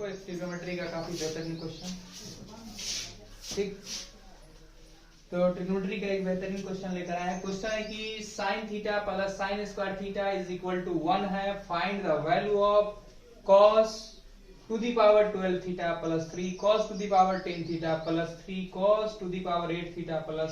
देखो इस ट्रिग्नोमेट्री का काफी बेहतरीन क्वेश्चन। ठीक, तो ट्रिग्नोमेट्री का एक बेहतरीन क्वेश्चन लेकर आए हैं। क्वेश्चन है कि sine theta plus sine square theta is equal to 1 है। Find the value of cos to the power 12 theta plus 3 cos to the power 10 theta plus 3 cos to the power 8 theta plus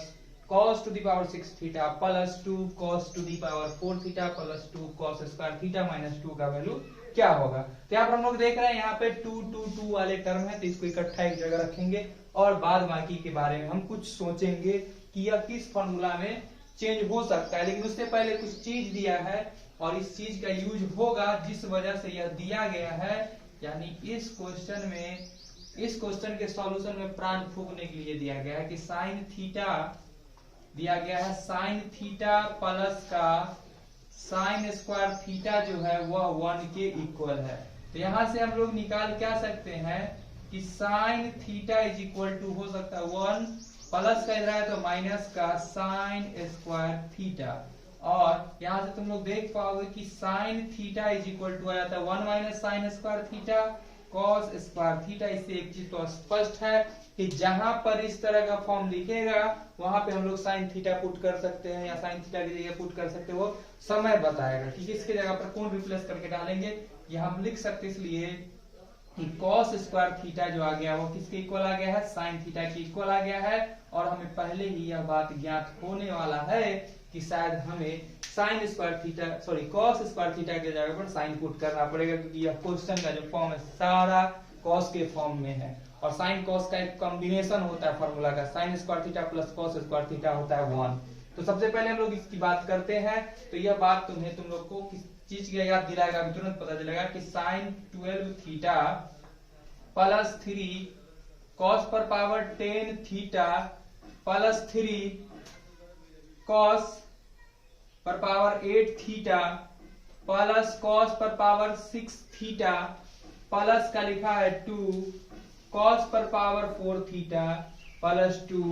cos to the power 6 theta plus 2 cos to the power 4 theta plus 2 cos square theta minus 2 का value क्या होगा। तो यहाँ पर हम लोग देख रहे हैं यहाँ पे 2 2 2 वाले टर्म है, तो इसको इकट्ठा एक जगह रखेंगे और बाद बाकी के बारे में हम कुछ सोचेंगे कि यह किस फॉर्मूला में चेंज हो सकता है। लेकिन उससे पहले कुछ चीज दिया है और इस चीज का यूज होगा जिस वजह से यह दिया गया है, यानी इस क्वेश्चन के सॉल्यूशन में प्राण फूंकने के लिए दिया गया है कि साइन थीटा दिया गया है, साइन थीटा प्लस का साइन स्क्वायर थीटा जो है वह 1 के इक्वल है। तो यहां से हम लोग निकाल क्या सकते हैं कि sine theta is equal to हो सकता है 1 प्लस का इधर है तो माइनस का साइन स्क्वायर थीटा, और यहां से तुम लोग देख पाओगे कि sine theta is equal to आ जाता है 1 minus sine square theta cos square theta. इससे एक चीज तो स्पष्ट है कि जहां पर इस तरह का फॉर्म लिखेगा वहां पे हम लोग साइन थीटा पुट कर सकते हैं या साइन थीटा की जगह पुट कर सकते हैं, वो समय बताएगा कि किसके जगह पर कौन रिप्लेस करके डालेंगे। ये हम लिख सकते इसलिए कि cos स्क्वायर थीटा जो आ गया वो किसके इक्वल आ गया है, साइन थीटा के इक्वल आ गया है। और हमें पहले ही यह बात ज्ञात होने वाला है कि शायद हमें sign square theta cos square theta के जगह पर साइन पुट करना पड़ेगा, क्योंकि यह क्वेश्चन का जो फॉर्म है सारा cos के फॉर्म में है और साइन cos का एक कॉम्बिनेशन होता है फॉर्मूला का, sign square theta plus cos square theta होता है 1। तो सबसे पहले हम लोग इसकी बात करते हैं। तो यह बात तुम लोग को किस चीज की याद दिलाएगा, अभी तुरंत पता चलेगा कि साइन 12 थीटा प्लस 3 cos पर पावर 10 थीटा प्लस 3 cos पर पावर 8 थीटा प्लस cos पर पावर 6 थीटा प्लस का लिखा है 2 cos पर power 4 theta plus 2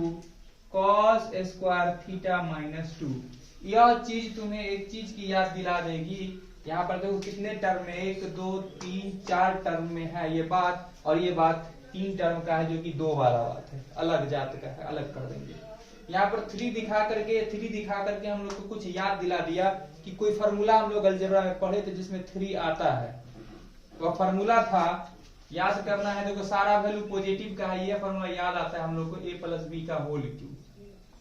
cos square theta minus 2। यह चीज तुम्हें एक चीज की याद दिला देगी। यहाँ पर देखो कितने टर्म में 1 2 3 4 टर्म में है ये बात, और ये बात 3 टर्म का है जो कि 2 वाला बात है, अलग जात का है, अलग कर देंगे। यहाँ पर 3 दिखा करके हम लोग को कुछ याद दिला दिया कि कोई फॉर्मूला हम लोग अलजेब्रा में पढ़े थे जिसमें 3 आता है। वह फॉर्मूला था, याद करना है, देखो सारा वैल्यू पॉजिटिव का है, ये फॉर्मूला याद आता है हम लोग को a प्लस बी का whole cube.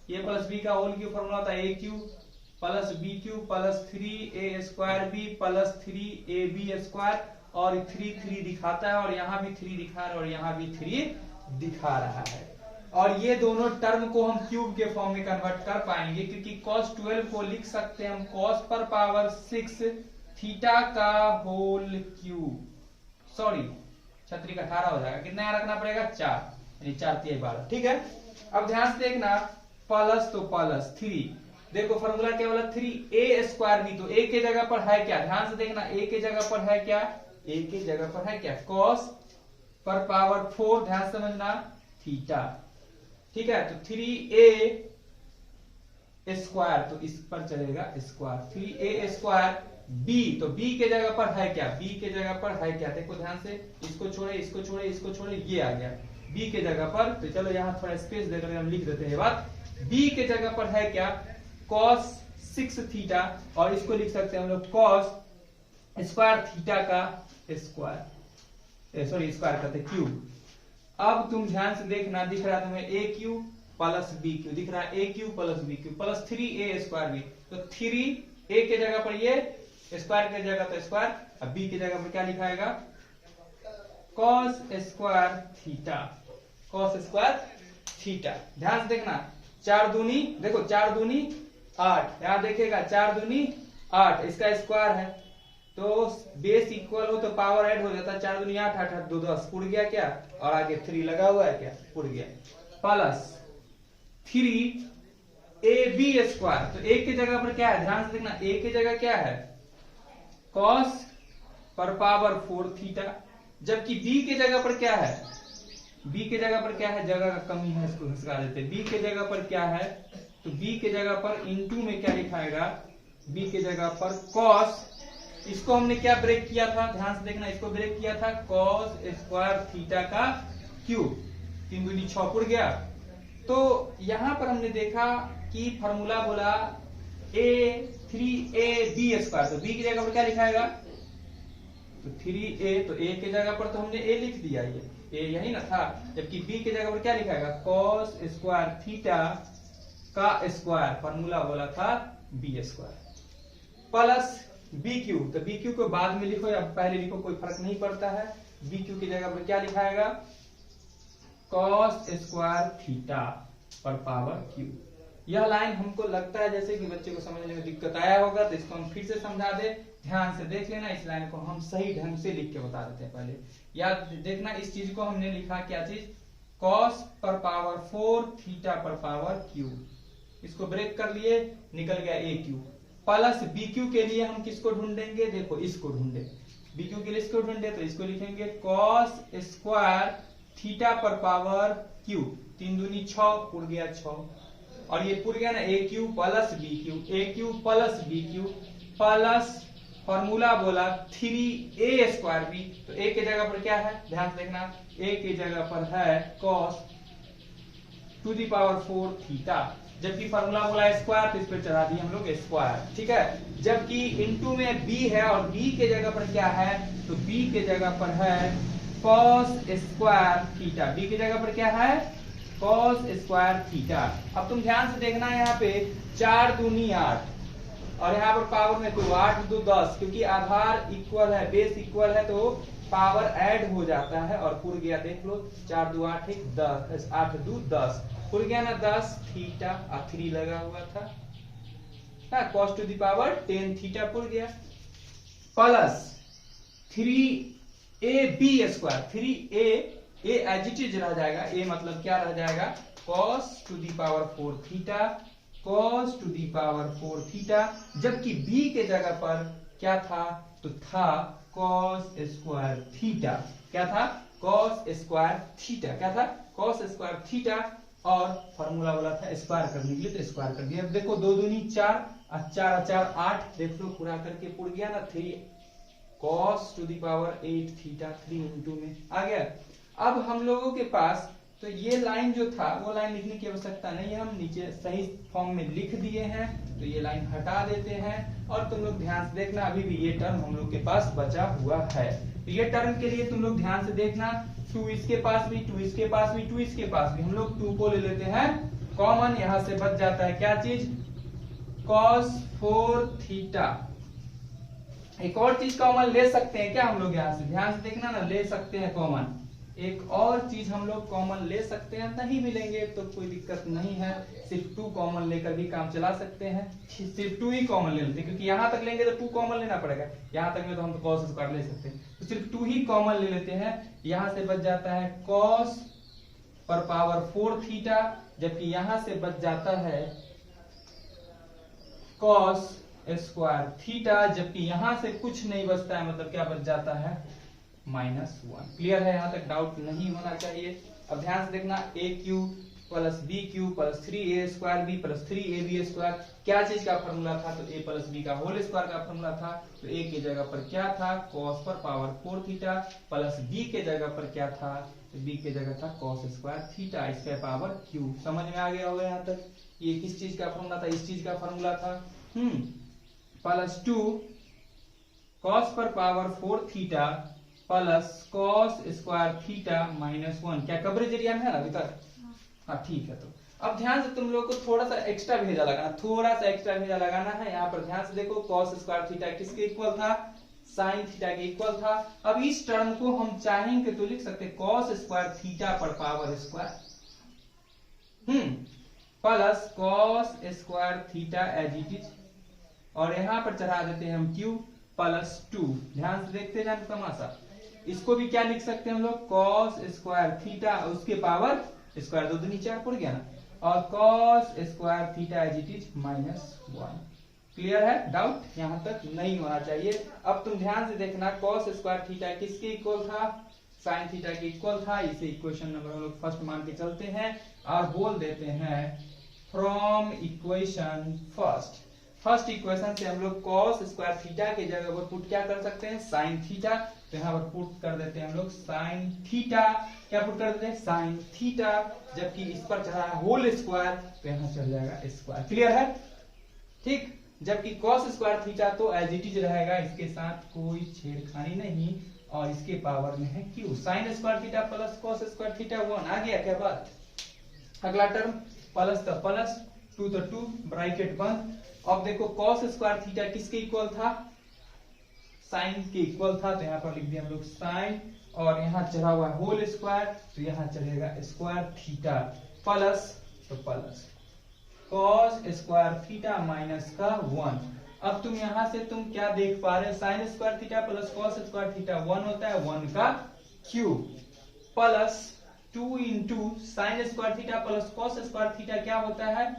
a plus B का होल क्यू फॉर्मूला होता है a cube plus B cube plus 3a square B plus 3ab square, और 3 दिखाता है और यहाँ भी 3 दिखा रहा है और यहाँ भी 3 दिखा रहा है। और ये दोनों टर्म को हम क्यूब के फॉर्म में कन्वर्ट कर पाएंगे, क्योंकि cos 12 को लिख सकते हैं हम cos पर पावर 6 थीटा का होल क्यूब, छतरी का 18 हो जाएगा, कितना यहाँ रखना पड़ेगा 4, यानी 4 3 12। ठीक है, अब ध्यान से देखना, प्लस तो प्लस 3, देखो फॉर्मूला क्या बोला 3a स्क्वायर बी, तो a के जगह पर है क्या, ध्यान से देखना a के जगह पर है क्या, a के जगह पर है क्या cos पर पावर 4, ध्यान समझना थीटा। ठीक है, तो 3a स्क्वायर, तो इस पर चलेगा स्क्वायर 3a स्क्वायर b, तो b के जगह पर है क्या, b के जगह पर है क्या, देखो ध्यान से, इसको छोड़े ये आ गया b के जगह पर। तो चलो यहाँ थोड़ा स्पेस देकर हम लिख देते हैं ये बात, b के जगह पर है क्या cos 6 थीटा, और इसको लिख सकते हैं हम लोग cos स्क्वायर थीटा का स्क्वायर करते क्यूब। अब तुम ध्यान से देखना, दिख रहा है तुम्हें a cube plus B cube, दिख रहा है a cube plus B cube plus 3a square B, तो 3a के जगह पर ये स्क्वायर के जगह तो स्क्वायर, अब b की जगह पर क्या लिखाएगा cos स्क्वायर थीटा। ध्यान से देखना, 4 दूनी, देखो 4 दूनी 8, यहाँ देखेगा 4 दूनी 8, इसका स्क्वायर है तो बेस इक्वल हो तो पावर ऐड हो जाता है, 4 दूनी 8 8 8 2 10, उड़ गया क्या, और आगे 3 लगा हुआ है क्या, उड़ गया, प्लस 3ab स्क्वायर, तो a की जगह पर क्या है, ध्यान से देखना, a की जगह क्या है cos पर पावर 4 थीटा, जबकि b की जगह पर क्या है, b के जगह पर क्या है, जगह का कमी है, इसको घिसका देते हैं। b के जगह पर क्या है, तो b के जगह पर इनटू में क्या लिखाएगा, b के जगह पर cos इसको हमने क्या ब्रेक किया था, ध्यान से देखना, इसको ब्रेक किया था कॉस स्क्वायर थीटा का क्यूब, 3 दूनी 6 उड़ गया। तो यहां पर हमने देखा कि फॉर्मूला बोला a3ab², तो b की जगह पर क्या लिखाएगा, तो 3a, तो a की जगह पर तो हमने a लिख दिया, ये a यही ना था, जबकि b की जगह पर क्या लिखाएगा, cos स्क्वायर थीटा का स्क्वायर, फॉर्मूला बोला था b² प्लस bq, तो bq को बाद में लिखो या पहले लिखो कोई फर्क नहीं पड़ता है, bq की जगह पर क्या लिखाएगा, cos स्क्वायर थीटा पर पावर q। यह लाइन हमको लगता है जैसे कि बच्चे को समझने में दिक्कत आया होगा, तो इसको हम फिर से समझा दे, ध्यान से देख लेना, इस लाइन को हम सही ढंग से लिख के बता देते हैं। पहले याद देखना, इस चीज को हमने लिखा क्या चीज, cos पर पावर 4 थीटा पर पावर q, इसको ब्रेक कर लिए, निकल गया aq प्लस bq के लिए हम किसको ढूंढेंगे, देखो इसको ढूंढे, bq के लिए इसको ढूंढे, तो इसको लिखेंगे cos स्क्वायर थीटा पर पावर q, 3 दूनी 6 उड़ गया 6, और ये पूर गया ना aq plus bq plus formula बोला 3a²b, तो a के जगह पर क्या है, ध्यान से देखना, a के जगह पर है cos to the power 4 theta, जबकि फॉर्मूला बोला स्क्वायर, तो इस पर चढ़ा दिए हम लोग स्क्वायर, ठीक है। जबकि इनटू में b है और b के जगह पर क्या है, तो b के जगह पर है cos स्क्वायर थीटा, b की जगह पर क्या है, cos स्क्वायर थीटा। अब तुम ध्यान से देखना, यहाँ पे 4 दूनी 8 और यहाँ पर पावर में 2, 8 2 10, क्योंकि आधार इक्वल है, बेस इक्वल है, तो पावर ऐड हो जाता है और पुर गया, देख लो 4 2 8 1 10, 8 2 10, पुर गया ना 10 थीटा, 3 लगा हुआ था, cos to the power 10 theta पुर गया, plus 3ab², 3a as it is रह जाएगा, a मतलब क्या रह जाएगा, cos to the power 4 theta, cos to the power 4 theta, जबकि b के जगह पर क्या था, तो था cos स्क्वायर थीटा, क्या था, cos स्क्वायर थीटा, क्या था, cos स्क्वायर थीटा, और फॉर्मूला वाला था स्क्वायर करने के लिए, तो स्क्वायर कर दिया। अब देखो 2 दूनी 4 और 4 4 8, देख लो पूरा करके पुर गया ना, 3 cos to the power 8 theta, 3 into में आ गया। अब हम लोगों के पास तो ये लाइन जो था वो लाइन लिखने की आवश्यकता नहीं है, हम नीचे सही फॉर्म में लिख दिए हैं, तो ये लाइन हटा देते हैं, और तुम लोग ध्यान से देखना, अभी भी ये टर्म हम लोग के पास बचा हुआ है, तो ये टर्म के लिए तुम लोग ध्यान से देखना, 2 इसके पास भी, 2 इसके पास भी, 2 इसके पास भी, हम लोग 2 को ले लेते हैं कॉमन, यहां से बच जाता है क्या चीज, cos 4 थीटा। एक और चीज कॉमन ले सकते हैं क्या हम लोग, यहां से ध्यान से देखना ना, ले सकते हैं कॉमन, एक और चीज हम लोग कॉमन ले सकते हैं, नहीं मिलेंगे तो कोई दिक्कत नहीं है, सिर्फ 2 कॉमन लेकर भी काम चला सकते हैं, सिर्फ 2 ही कॉमन ले लेते हैं, क्योंकि यहां तक लेंगे तो 2 कॉमन लेना पड़ेगा, यहां तक में तो हम तो cos स्क्वायर ले सकते हैं, तो सिर्फ 2 ही कॉमन ले लेते हैं, यहां से बच जाता है cos पर पावर 4 थीटा, जबकि यहां से बच जाता है cos स्क्वायर थीटा, जबकि यहां से कुछ नहीं बचता है, मतलब क्या बच जाता है, -1। क्लियर है, यहां तक डाउट नहीं होना चाहिए। अब ध्यान से देखना, aq plus bq plus 3a²b plus 3ab², क्या चीज का फॉर्मूला था, तो a प्लस b का होल स्क्वायर का फॉर्मूला था, तो a की जगह पर क्या था, cos पर पावर 4 थीटा, प्लस b के जगह पर क्या था, तो b के जगह था cos स्क्वायर थीटा, इसका पावर q। समझ में आ गया होगा यहाँ तक, ये किस चीज का फॉर्मूला था, इस चीज का फॉर्मूला था, प्लस 2 cos पर power 4 theta plus cos square theta -1, क्या कवरेज एरिया में है ना अभी तक, हाँ ठीक है। तो अब ध्यान से तुम लोग को थोड़ा सा एक्स्ट्रा भेजा लगाना, थोड़ा सा एक्स्ट्रा भेजा लगाना है, यहाँ पर ध्यान से देखो, cos स्क्वायर थीटा किसके इक्वल था, sin थीटा के इक्वल था। अब इस टर्म को हम चाहेंगे तो लिख सकते cos स्क्वायर थीटा पर power square, plus cos square theta as it is, और यहाँ पर चढ़ा देते हैं हम q प्लस 2, ध्यान से देखते जाए तमाशा, इसको भी क्या लिख सकते हैं हम लोग, cos स्क्वायर थीटा, उसके पावर स्क्वायर, 2 दूनी 4 पड़ गया ना, और cos square theta as it is -1। Clear है, डाउट यहाँ तक नहीं होना चाहिए। अब तुम ध्यान से देखना, cos स्क्वायर थीटा किसके इक्वल था, sin थीटा के इक्वल था, इसे इक्वेशन नंबर हम लोग फर्स्ट मान के चलते हैं और बोल देते हैं from equation first. First equation से हम लोग cos स्क्वायर थीटा के जगह पर पुट क्या कर सकते हैं, sin थीटा। तो यहाँ पर पुट कर देते हैं हम लोग sin थीटा, क्या पुट कर देते हैं, sin थीटा, जबकि इस पर चढ़ा है होल स्क्वायर तो यहाँ चढ़ जाएगा स्क्वायर। क्लियर है, ठीक। जबकि cos स्क्वायर थीटा तो एज इट इज रहेगा, इसके साथ कोई छेड़खानी नहीं, और इसके पावर में है q। sin square theta plus cos square theta 1 आ गया क्या बात। अगला टर्म प्लस तो प्लस, 2 तो 2, ब्रैकेट बंद। अब देखो cos स्क्वायर थीटा किसके इक्वल था, sin के इक्वल था, तो यहाँ पर लिख दिया हम लोग sin, और यहाँ चढ़ा हुआ होल स्क्वायर तो यहाँ चढ़ेगा स्क्वायर थीटा, प्लस तो plus cos square theta minus का 1। अब तुम यहाँ से तुम क्या देख पा रहे हो, sin square theta plus cos square theta 1 होता है 1 का cube, plus 2 into sine square theta plus cos square theta क्या होता है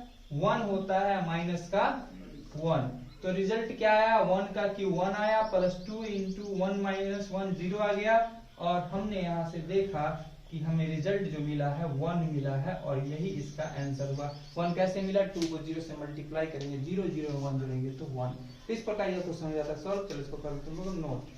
1 होता है माइनस का 1। तो रिजल्ट क्या आया, 1 का क्यूब 1 आया, प्लस 2 इंटू 1 माइनस 1 0 आ गया, और हमने यहाँ से देखा कि हमें रिजल्ट जो मिला है 1 मिला है, और यही इसका आंसर हुआ। 1 कैसे मिला, 2 को 0 से मल्टीप्लाई करेंगे, 0 0 1 जोड़ेंगे तो 1। इस प्रकार यह क्वेश्चन हो जाता है सॉल्व। चलो इसको कर तुम लोग नोट।